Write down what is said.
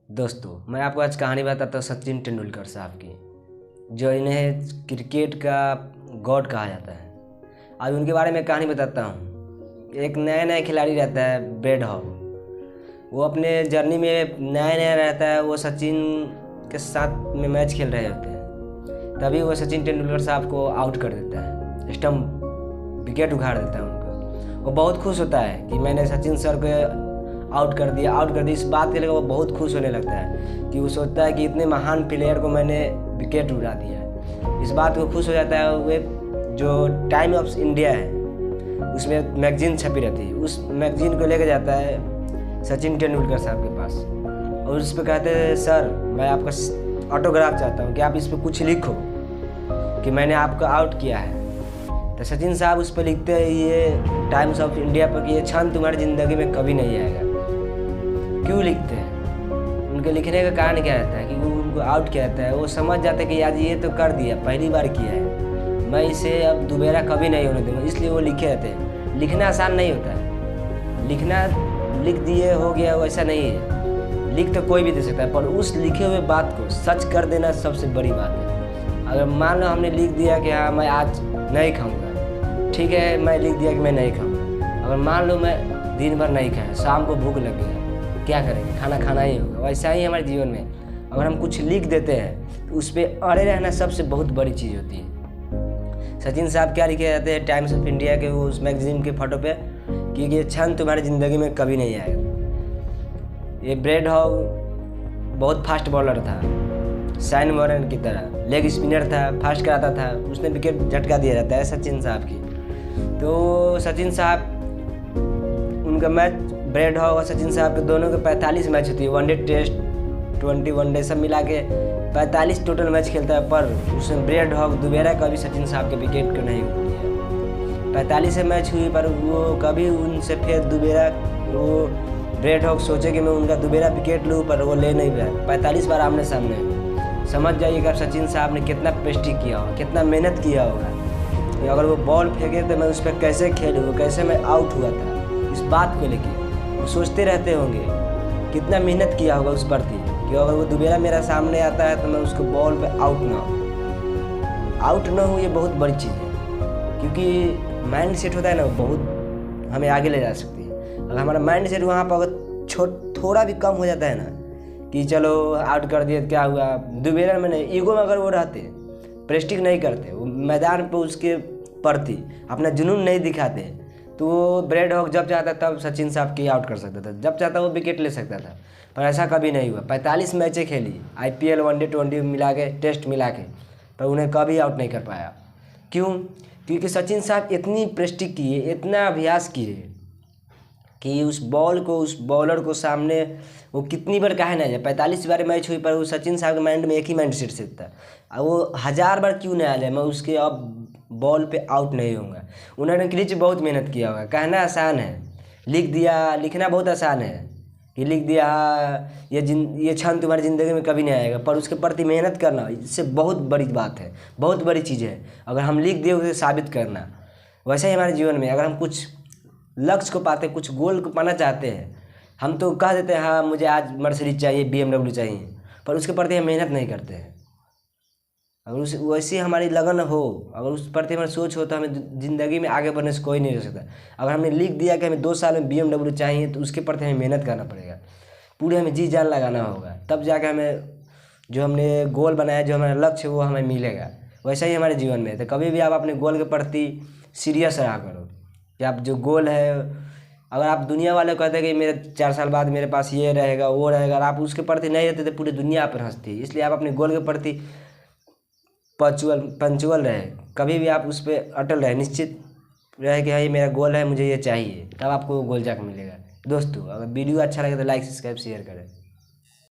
दोस्तों, मैं आपको आज कहानी बताता हूँ सचिन तेंदुलकर साहब की, जो इन्हें क्रिकेट का गॉड कहा जाता है। आज उनके बारे में कहानी बताता हूँ। एक नया नया खिलाड़ी रहता है ब्रेड हॉग। वो अपने जर्नी में नया नया रहता है। वो सचिन के साथ में मैच खेल रहे होते हैं, तभी वो सचिन तेंदुलकर साहब को आउट कर देता है, स्टंप विकेट उखाड़ देता है उनको। वो बहुत खुश होता है कि मैंने सचिन सर को आउट कर दिया। इस बात के लिए वो बहुत खुश होने लगता है कि वो सोचता है कि इतने महान प्लेयर को मैंने विकेट उड़ा दिया है। इस बात को खुश हो जाता है। वे जो टाइम ऑफ इंडिया है उसमें मैगजीन छपी रहती है, उस मैगजीन को लेकर जाता है सचिन तेंदुलकर साहब के पास और उस पर कहते हैं, सर मैं आपका ऑटोग्राफ चाहता हूँ कि आप इस पर कुछ लिखो कि मैंने आपको आउट किया है। तो सचिन साहब उस पर लिखते हैं ये टाइम्स ऑफ इंडिया पर कि ये क्षण तुम्हारी ज़िंदगी में कभी नहीं आएगा। क्यों लिखते हैं? उनके लिखने का कारण क्या रहता है कि वो उनको आउट किया जाता है। वो समझ जाते हैं कि आज ये तो कर दिया, पहली बार किया है, मैं इसे अब दोबारा कभी नहीं होने दूँगा, इसलिए वो लिखे रहते हैं। लिखना आसान नहीं होता है। लिखना लिख दिए हो गया वैसा नहीं है। लिख तो कोई भी दे सकता है, पर उस लिखे हुए बात को सच कर देना सबसे बड़ी बात है। अगर मान लो हमने लिख दिया कि हाँ मैं आज नहीं खाऊंगा, ठीक है, मैं लिख दिया कि मैं नहीं खाऊंगा। अगर मान लो मैं दिन भर नहीं खाया, शाम को भूख लग गया, क्या करेंगे? खाना खाना ही होगा। वैसा ही हमारे जीवन में अगर हम कुछ लिख देते हैं तो उस पर अड़े रहना सबसे बहुत बड़ी चीज़ होती है। सचिन साहब क्या लिखे जाते हैं टाइम्स ऑफ इंडिया के उस मैगजीन के फोटो पे कि ये क्षण तुम्हारी ज़िंदगी में कभी नहीं आएगा। ये ब्रेड हॉग बहुत फास्ट बॉलर था, शाइन वॉरेन की तरह लेग स्पिनर था, फास्ट कराता था, उसने विकेट झटका दिया रहता है सचिन साहब की। तो सचिन साहब उनका मैच ब्रेड हॉग और सचिन साहब के दोनों के 45 मैच होती है, वनडे टेस्ट 20 वनडे सब मिला के 45 टोटल मैच खेलता है, पर उसमें ब्रेड हॉग दोबारा कभी सचिन साहब के विकेट को नहीं लिया। 45 मैच हुई पर वो कभी उनसे फिर दोबारा वो ब्रेड हॉग सोचे कि मैं उनका दोबारा विकेट लूँ, पर वो ले नहीं पाया। 45 बार आमने सामने। समझ जाइए कि सचिन साहब ने कितना प्रैक्टिस किया होगा, कितना मेहनत किया होगा कि अगर वो बॉल फेंके तो मैं उस पर कैसे खेलूँ, कैसे मैं आउट हुआ था। इस बात को लेके वो सोचते रहते होंगे, कितना मेहनत किया होगा उस प्रति कि अगर वो दोबारा मेरा सामने आता है तो मैं उसको बॉल पे आउट ना हूँ। ये बहुत बड़ी चीज़ है, क्योंकि माइंड सेट होता है ना, बहुत हमें आगे ले जा सकती है। अगर हमारा माइंड सेट वहाँ पर अगर थोड़ा भी कम हो जाता है ना कि चलो आउट कर दिया क्या हुआ, दोबारा मैंने ईगो में अगर वो रहते, प्रेस्टिक नहीं करते, वो मैदान पर उसके प्रति अपना जुनून नहीं दिखाते, तो वो ब्रेड हॉग जब चाहता तब सचिन साहब की आउट कर सकता था, जब चाहता वो विकेट ले सकता था। पर ऐसा कभी नहीं हुआ। 45 मैचें खेली, IPL वनडे 20 मिला के, टेस्ट मिला के, पर उन्हें कभी आउट नहीं कर पाया। क्यों? क्योंकि सचिन साहब इतनी प्रैक्टिस किए, इतना अभ्यास किए कि उस बॉल को, उस बॉलर को सामने वो कितनी बार कहे ना जाए। 45 बार मैच हुई पर वो सचिन साहब के माइंड में एक ही माइंड सेट से था, वो 1000 बार क्यों ना आ जाए, मैं उसके अब बॉल पे आउट नहीं होऊंगा। उन्होंने क्रिच बहुत मेहनत किया होगा। कहना आसान है, लिख दिया, लिखना बहुत आसान है कि लिख दिया ये क्षण तुम्हारी ज़िंदगी में कभी नहीं आएगा, पर उसके प्रति मेहनत करना इससे बहुत बड़ी बात है, बहुत बड़ी चीज़ है। अगर हम लिख दिए उसे साबित करना। वैसे ही हमारे जीवन में अगर हम कुछ लक्ष्य को पाते, कुछ गोल को पाना चाहते हैं, हम तो कह देते हैं हाँ मुझे आज मर्सिडीज चाहिए, BMW चाहिए, पर उसके प्रति हम मेहनत नहीं करते हैं। अगर उस वैसी हमारी लगन हो, अगर उस प्रति हमारी सोच हो, तो हमें ज़िंदगी में आगे बढ़ने से कोई नहीं हो सकता। अगर हमने लिख दिया कि हमें 2 साल में BMW चाहिए, तो उसके प्रति हमें मेहनत करना पड़ेगा, पूरे हमें जी जान लगाना होगा, तब जाकर हमें जो हमने गोल बनाया, जो हमारा लक्ष्य वो हमें मिलेगा। वैसा ही हमारे जीवन में। तो कभी भी आप अपने गोल के प्रति सीरियस रहा करो कि आप जो गोल है, अगर आप दुनिया वाले कहते हैं कि मेरे 4 साल बाद मेरे पास ये रहेगा वो रहेगा, और आप उसके प्रति नहीं रहते तो पूरी दुनिया आप पर हंसती है। इसलिए आप अपने गोल के प्रति पंचुअल रहे, कभी भी आप उस पर अटल रहे, निश्चित रहे कि हाँ ये मेरा गोल है, मुझे ये चाहिए, तब आपको गोल जाकर मिलेगा। दोस्तों, अगर वीडियो अच्छा लगे तो लाइक, सब्सक्राइब, शेयर करें।